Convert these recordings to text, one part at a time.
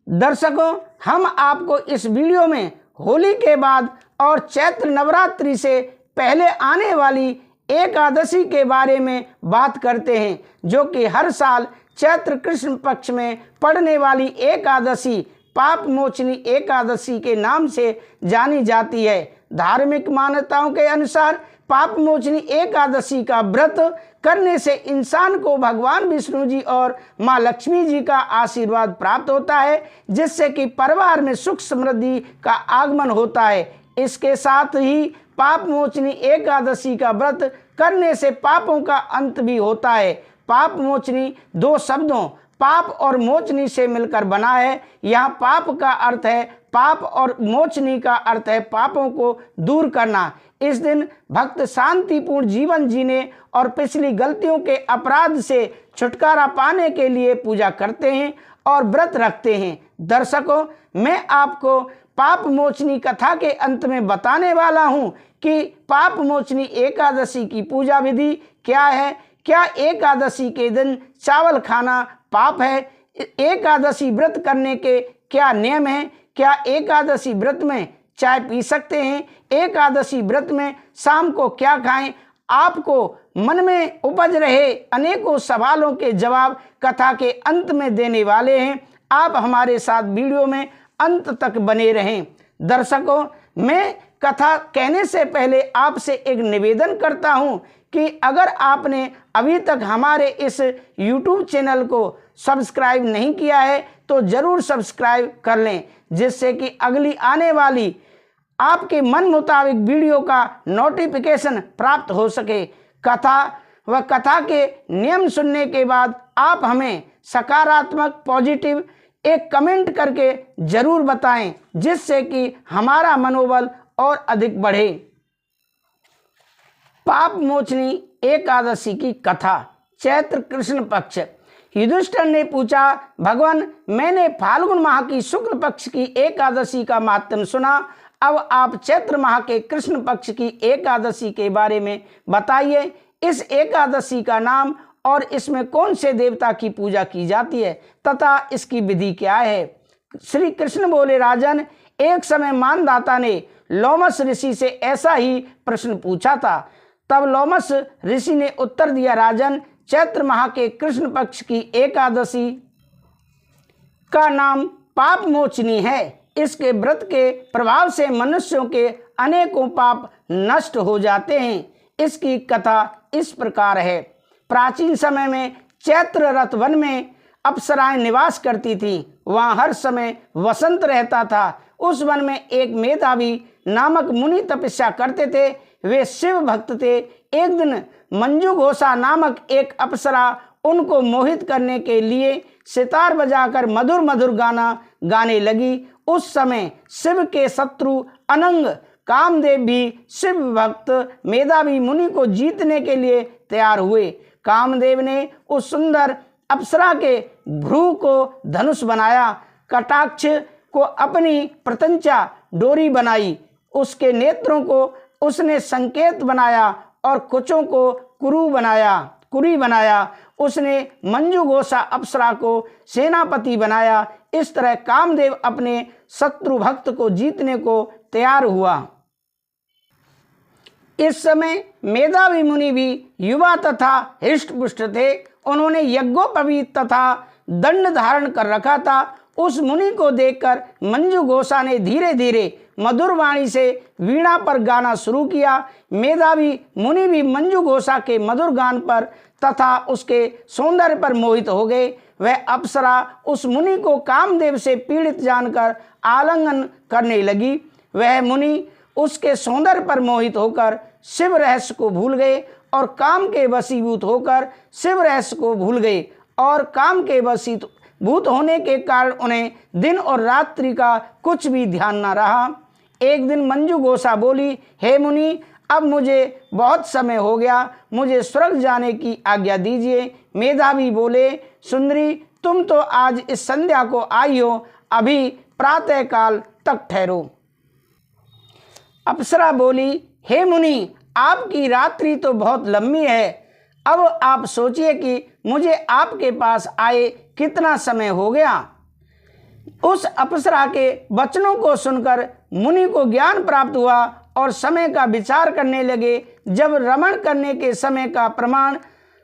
दर्शकों, हम आपको इस वीडियो में होली के बाद और चैत्र नवरात्रि से पहले आने वाली एकादशी के बारे में बात करते हैं, जो कि हर साल चैत्र कृष्ण पक्ष में पड़ने वाली एकादशी पाप मोचनी एकादशी के नाम से जानी जाती है। धार्मिक मान्यताओं के अनुसार पाप मोचनी एकादशी का व्रत करने से इंसान को भगवान विष्णु जी और माँ लक्ष्मी जी का आशीर्वाद प्राप्त होता है, जिससे कि परिवार में सुख समृद्धि का आगमन होता है। इसके साथ ही पाप मोचनी एकादशी का व्रत करने से पापों का अंत भी होता है। पाप मोचनी दो शब्दों पाप और मोचनी से मिलकर बना है। यहाँ पाप का अर्थ है पाप और मोचनी का अर्थ है पापों को दूर करना। इस दिन भक्त शांतिपूर्ण जीवन जीने और पिछली गलतियों के अपराध से छुटकारा पाने के लिए पूजा करते हैं और व्रत रखते हैं। दर्शकों, मैं आपको पाप मोचनी कथा के अंत में बताने वाला हूं कि पाप मोचनी एकादशी की पूजा विधि क्या है। क्या एकादशी के दिन चावल खाना पाप है? एकादशी व्रत करने के क्या नियम हैं? क्या एकादशी व्रत में चाय पी सकते हैं? एकादशी व्रत में शाम को क्या खाएं? आपको मन में उपज रहे अनेकों सवालों के जवाब कथा के अंत में देने वाले हैं। आप हमारे साथ वीडियो में अंत तक बने रहें। दर्शकों, मैं कथा कहने से पहले आपसे एक निवेदन करता हूं कि अगर आपने अभी तक हमारे इस YouTube चैनल को सब्सक्राइब नहीं किया है तो ज़रूर सब्सक्राइब कर लें, जिससे कि अगली आने वाली आपके मन मुताबिक वीडियो का नोटिफिकेशन प्राप्त हो सके। कथा के नियम सुनने के बाद आप हमें सकारात्मक पॉजिटिव एक कमेंट करके ज़रूर बताएं, जिससे कि हमारा मनोबल और अधिक बढ़े। पाप मोचनी एकादशी की कथा। चैत्र कृष्ण पक्ष। युधिष्ठिर ने पूछा, भगवान, मैंने फाल्गुन माह की शुक्ल पक्ष की एकादशी का माहात्म्य सुना, अब आप चैत्र माह के कृष्ण पक्ष की एकादशी के बारे में बताइए। इस एकादशी का नाम और इसमें कौन से देवता की पूजा की जाती है तथा इसकी विधि क्या है? श्री कृष्ण बोले, राजन, एक समय मानदाता ने लोमस ऋषि से ऐसा ही प्रश्न पूछा था। तब लोमस ऋषि ने उत्तर दिया, राजन, चैत्र माह के कृष्ण पक्ष की एकादशी का नाम पाप मोचनी है। इसके व्रत के प्रभाव से मनुष्यों के अनेकों पाप नष्ट हो जाते हैं। इसकी कथा इस प्रकार है। प्राचीन समय में चैत्र रथ वन में अप्सराएं निवास करती थीं। वहाँ हर समय वसंत रहता था। उस वन में एक मेधावी नामक मुनि तपस्या करते थे। वे शिव भक्त थे। एक दिन मंजू घोषा नामक एक अप्सरा उनको मोहित करने के लिए सितार बजाकर मधुर मधुर गाना गाने लगी। उस समय शिव के शत्रु अनंग कामदेव भी शिव भक्त मेधावी मुनि को जीतने के लिए तैयार हुए। कामदेव ने उस सुंदर अप्सरा के भ्रू को धनुष बनाया, कटाक्ष को अपनी प्रत्यंचा डोरी बनाई, उसके नेत्रों को उसने संकेत बनाया और कुचों को कुरी बनाया। उसने मंजू घोषा अप्सरा को सेनापति बनाया। इस तरह कामदेव अपने शत्रु भक्त को जीतने को तैयार हुआ। इस समय मेधावी मुनि भी युवा तथा हृष्ट-पुष्ट थे। उन्होंने यज्ञोपवीत तथा दंड धारण कर रखा था। उस मुनि को देखकर मंजू घोषा ने धीरे धीरे मधुर वाणी से वीणा पर गाना शुरू किया। मेधावी मुनि भी मंजू घोषा के मधुर गान पर तथा उसके सौंदर्य पर मोहित हो गए। वह अप्सरा उस मुनि को कामदेव से पीड़ित जानकर आलिंगन करने लगी। वह मुनि उसके सौंदर्य पर मोहित होकर शिव रहस्य को भूल गए और काम के वशीभूत होकर शिव रहस्य को भूल गए और काम के वशीभूत होने के कारण उन्हें दिन और रात्रि का कुछ भी ध्यान न रहा। एक दिन मंजू घोषा बोली, हे मुनि, अब मुझे बहुत समय हो गया, मुझे स्वर्ग जाने की आज्ञा दीजिए। मेधावी बोले, सुंदरी, तुम तो आज इस संध्या को आई हो, अभी प्रातः काल तक ठहरो। अप्सरा बोली, हे मुनि, आपकी रात्रि तो बहुत लंबी है, अब आप सोचिए कि मुझे आपके पास आए कितना समय हो गया। उस अप्सरा के वचनों को सुनकर मुनि को ज्ञान प्राप्त हुआ और समय का विचार करने लगे। जब रमण करने के समय का प्रमाण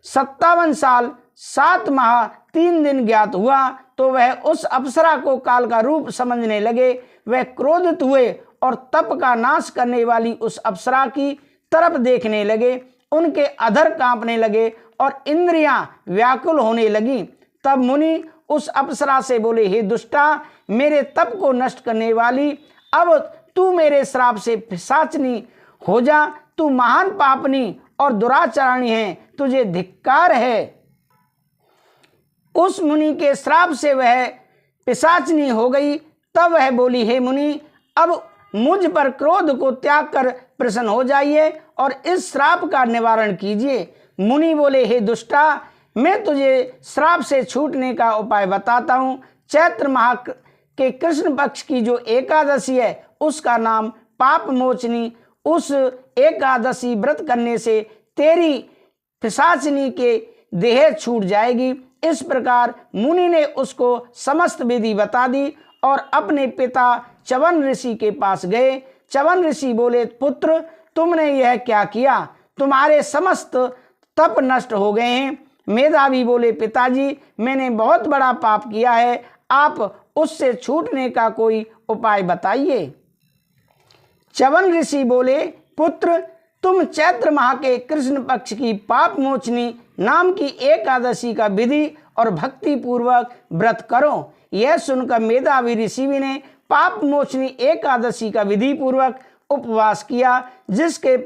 57 साल 7 माह 3 दिन ज्ञात हुआ तो वह उस अप्सरा को काल का रूप समझने लगे। वह क्रोधित हुए और तप का नाश करने वाली उस अप्सरा की तरफ देखने लगे। उनके अधर कांपने लगे और इंद्रियां व्याकुल होने लगी। तब मुनि उस अप्सरा से बोले, हे दुष्टा, मेरे तप को नष्ट करने वाली, अब तू मेरे श्राप से पिशाचनी हो जा। तू महान पापनी और दुराचारणी है, तुझे धिक्कार है। उस मुनि के श्राप से वह पिशाचनी हो गई। तब वह बोली, हे मुनि, अब मुझ पर क्रोध को त्याग कर प्रसन्न हो जाइए और इस श्राप का निवारण कीजिए। मुनि बोले, हे दुष्टा, मैं तुझे श्राप से छूटने का उपाय बताता हूँ। चैत्र माह के कृष्ण पक्ष की जो एकादशी है उसका नाम पाप मोचनी। उस एकादशी व्रत करने से तेरी पिशाचनी के देह छूट जाएगी। इस प्रकार मुनि ने उसको समस्त विधि बता दी और अपने पिता च्यवन ऋषि के पास गए। च्यवन ऋषि बोले, पुत्र, तुमने यह क्या किया? तुम्हारे समस्त तप नष्ट हो गए हैं। मेधावी बोले, पिताजी, मैंने बहुत बड़ा पाप किया है, आप उससे छूटने का कोई उपाय बताइए। च्यवन ऋषि बोले, पुत्र, तुम चैत्र माह के कृष्ण पक्ष की पाप मोचनी नाम की एकादशी का विधि और भक्ति पूर्वक व्रत करो। यह सुनकर मेधावी ऋषि ने पाप मोचनी एकादशी का विधि पूर्वक उपवास किया, जिसके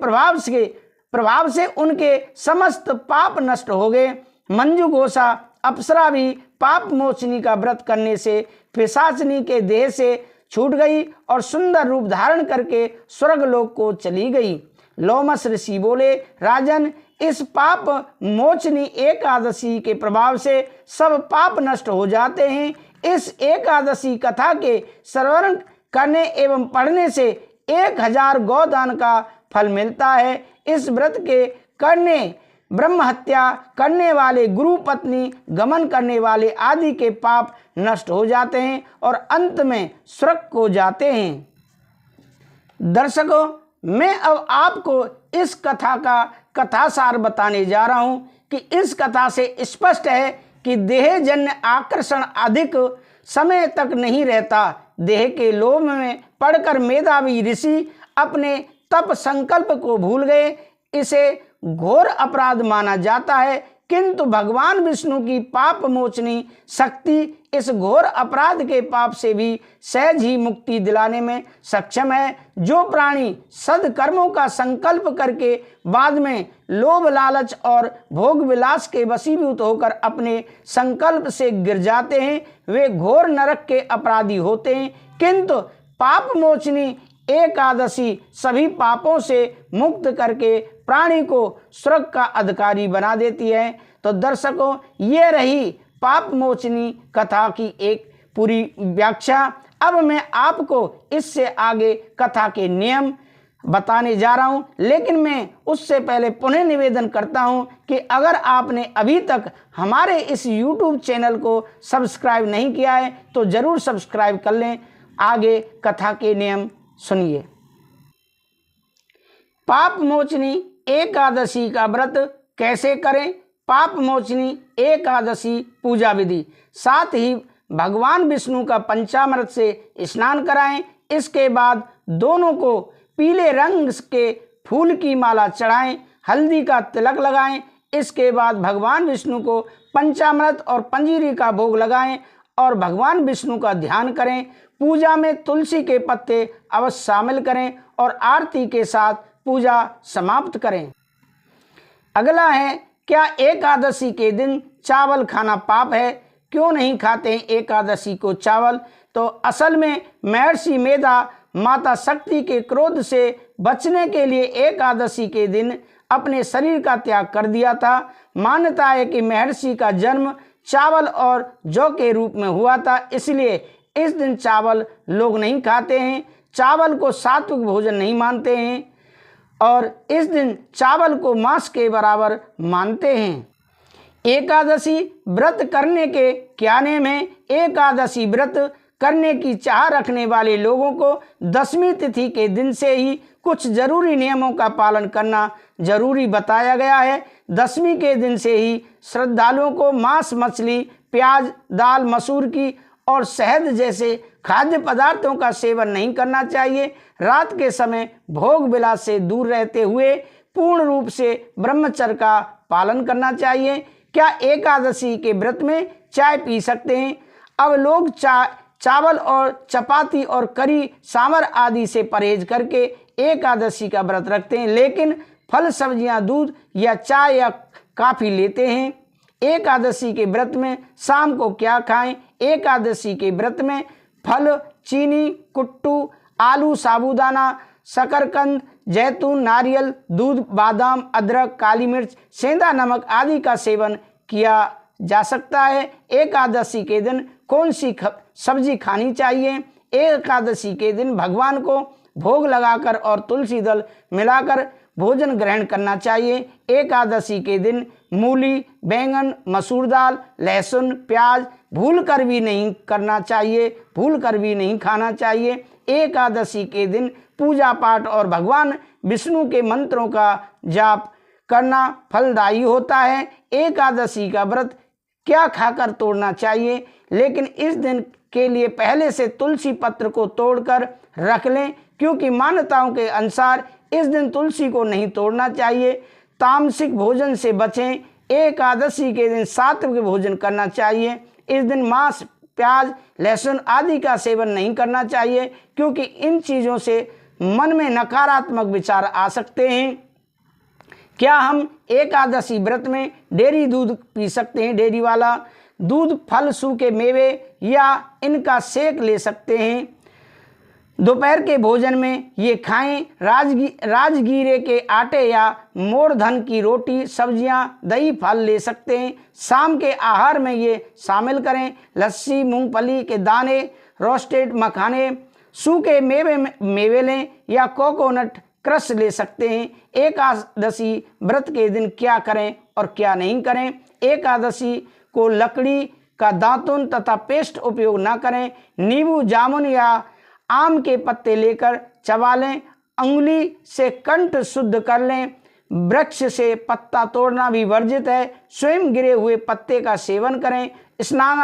प्रभाव से उनके समस्त पाप नष्ट हो गए। मंजू घोषा अप्सरा भी पाप मोचनी का व्रत करने से पिशाचनी के देह से छूट गई और सुंदर रूप धारण करके स्वर्गलोक को चली गई। लोमस ऋषि बोले, राजन, इस पाप मोचनी एकादशी के प्रभाव से सब पाप नष्ट हो जाते हैं। इस एकादशी कथा के श्रवण करने एवं पढ़ने से 1000 गौदान का फल मिलता है। इस व्रत के करने ब्रह्म हत्या करने वाले, गुरु पत्नी गमन करने वाले आदि के पाप नष्ट हो जाते हैं और अंत में स्वर्ग को जाते हैं। दर्शकों, मैं अब आपको इस कथा का कथासार बताने जा रहा हूं कि इस कथा से स्पष्ट है कि देहजन्य आकर्षण अधिक समय तक नहीं रहता। देह के लोभ में पड़कर मेधावी ऋषि अपने तप संकल्प को भूल गए। इसे घोर अपराध माना जाता है, किंतु भगवान विष्णु की पाप मोचनी शक्ति इस घोर अपराध के पाप से भी सहज ही मुक्ति दिलाने में सक्षम है। जो प्राणी सदकर्मों का संकल्प करके बाद में लोभ लालच और भोग विलास के वशीभूत होकर अपने संकल्प से गिर जाते हैं, वे घोर नरक के अपराधी होते हैं। किंतु पाप मोचनी एकादशी सभी पापों से मुक्त करके प्राणी को स्वर्ग का अधिकारी बना देती है। तो दर्शकों, ये रही पाप मोचनी कथा की एक पूरी व्याख्या। अब मैं आपको इससे आगे कथा के नियम बताने जा रहा हूं, लेकिन मैं उससे पहले पुनः निवेदन करता हूं कि अगर आपने अभी तक हमारे इस YouTube चैनल को सब्सक्राइब नहीं किया है तो जरूर सब्सक्राइब कर लें। आगे कथा के नियम सुनिए। पाप मोचनी एकादशी का व्रत कैसे करें? पाप मोचनी एकादशी पूजा विधि। साथ ही भगवान विष्णु का पंचामृत से स्नान कराएं। इसके बाद दोनों को पीले रंग के फूल की माला चढ़ाएं, हल्दी का तिलक लगाएं। इसके बाद भगवान विष्णु को पंचामृत और पंजीरी का भोग लगाएं और भगवान विष्णु का ध्यान करें। पूजा में तुलसी के पत्ते अवश्य शामिल करें और आरती के साथ पूजा समाप्त करें। अगला है, क्या एकादशी के दिन चावल खाना पाप है? क्यों नहीं खाते हैं एकादशी को चावल? तो असल में महर्षि मेधा माता शक्ति के क्रोध से बचने के लिए एकादशी के दिन अपने शरीर का त्याग कर दिया था। मान्यता है कि महर्षि का जन्म चावल और जौ के रूप में हुआ था, इसलिए इस दिन चावल लोग नहीं खाते हैं। चावल को सात्विक भोजन नहीं मानते हैं और इस दिन चावल को मांस के बराबर मानते हैं। एकादशी व्रत करने के क्या नियम है? एकादशी व्रत करने की चाह रखने वाले लोगों को 10वीं तिथि के दिन से ही कुछ जरूरी नियमों का पालन करना जरूरी बताया गया है। 10वीं के दिन से ही श्रद्धालुओं को मांस, मछली, प्याज, दाल, मसूर की और शहद जैसे खाद्य पदार्थों का सेवन नहीं करना चाहिए। रात के समय भोग विलास से दूर रहते हुए पूर्ण रूप से ब्रह्मचर्य का पालन करना चाहिए। क्या एकादशी के व्रत में चाय पी सकते हैं? अब लोग चावल और चपाती और करी सांभर आदि से परहेज करके एकादशी का व्रत रखते हैं, लेकिन फल, सब्जियां, दूध या चाय या कॉफी लेते हैं। एकादशी के व्रत में शाम को क्या खाएं? एकादशी के व्रत में फल, चीनी, कुट्टू, आलू, साबूदाना, शकरकंद, जैतून, नारियल, दूध, बादाम, अदरक, काली मिर्च, सेंधा नमक आदि का सेवन किया जा सकता है। एकादशी के दिन कौन सी सब्जी खानी चाहिए? एकादशी के दिन भगवान को भोग लगाकर और तुलसी दल मिलाकर भोजन ग्रहण करना चाहिए। एकादशी के दिन मूली, बैंगन, मसूर दाल, लहसुन, प्याज भूल कर भी नहीं खाना चाहिए। एकादशी के दिन पूजा पाठ और भगवान विष्णु के मंत्रों का जाप करना फलदायी होता है। एकादशी का व्रत क्या खाकर तोड़ना चाहिए? लेकिन इस दिन के लिए पहले से तुलसी पत्र को तोड़कर रख लें, क्योंकि मान्यताओं के अनुसार इस दिन तुलसी को नहीं तोड़ना चाहिए। तामसिक भोजन से बचें। एकादशी के दिन सात्विक भोजन करना चाहिए। इस दिन मांस, प्याज, लहसुन आदि का सेवन नहीं करना चाहिए, क्योंकि इन चीज़ों से मन में नकारात्मक विचार आ सकते हैं। क्या हम एकादशी व्रत में डेयरी दूध पी सकते हैं? डेयरी वाला दूध, फल, सूखे मेवे या इनका सेक ले सकते हैं। दोपहर के भोजन में ये खाएं। राजगीरे के आटे या मोर धन की रोटी, सब्जियां, दही, फल ले सकते हैं। शाम के आहार में ये शामिल करें। लस्सी, मूंगफली के दाने, रोस्टेड मखाने, सूखे मेवे लें या कोकोनट क्रश ले सकते हैं। एकादशी व्रत के दिन क्या करें और क्या नहीं करें? एकादशी को लकड़ी का दातुन तथा पेस्ट उपयोग न करें। नींबू, जामुन या आम के पत्ते लेकर चबा लें। अंगुली से कंठ शुद्ध कर लें। वृक्ष से पत्ता तोड़ना भी वर्जित है। स्वयं गिरे हुए पत्ते का सेवन करें। स्नान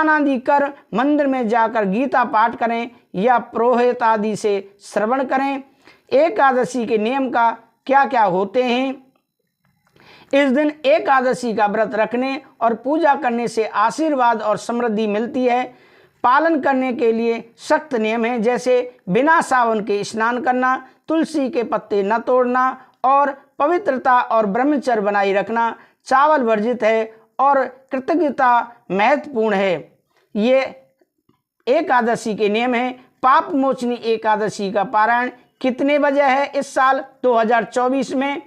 आदि कर मंदिर में जाकर गीता पाठ करें या पुरोहित आदि से श्रवण करें। एकादशी के नियम का क्या क्या होते हैं? इस दिन एकादशी का व्रत रखने और पूजा करने से आशीर्वाद और समृद्धि मिलती है। पालन करने के लिए सख्त नियम हैं, जैसे बिना सावन के स्नान करना, तुलसी के पत्ते न तोड़ना और पवित्रता और ब्रह्मचर्य बनाए रखना। चावल वर्जित है और कृतज्ञता महत्वपूर्ण है। ये एकादशी के नियम हैं। पाप मोचनी एकादशी का पारायण कितने बजे है इस साल 2024 में?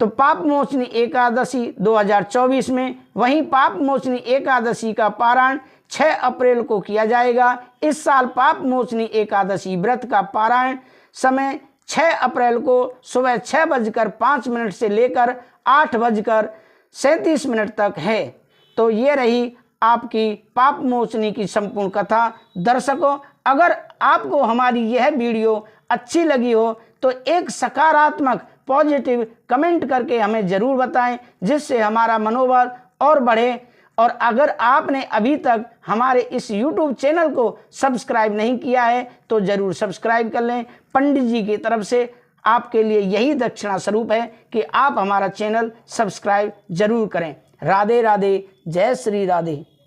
तो पाप मोचनी एकादशी 2024 में। वहीं पाप मोचनी एकादशी का पारायण 6 अप्रैल को किया जाएगा। इस साल पाप मोचनी एकादशी व्रत का पारायण समय 6 अप्रैल को सुबह 6:05 से लेकर 8:37 तक है। तो ये रही आपकी पाप मोचनी की संपूर्ण कथा। दर्शकों, अगर आपको हमारी यह वीडियो अच्छी लगी हो तो एक सकारात्मक पॉजिटिव कमेंट करके हमें ज़रूर बताएं, जिससे हमारा मनोबल और बढ़े। और अगर आपने अभी तक हमारे इस YouTube चैनल को सब्सक्राइब नहीं किया है तो ज़रूर सब्सक्राइब कर लें। पंडित जी की तरफ से आपके लिए यही दक्षिणा स्वरूप है कि आप हमारा चैनल सब्सक्राइब जरूर करें। राधे राधे, जय श्री राधे।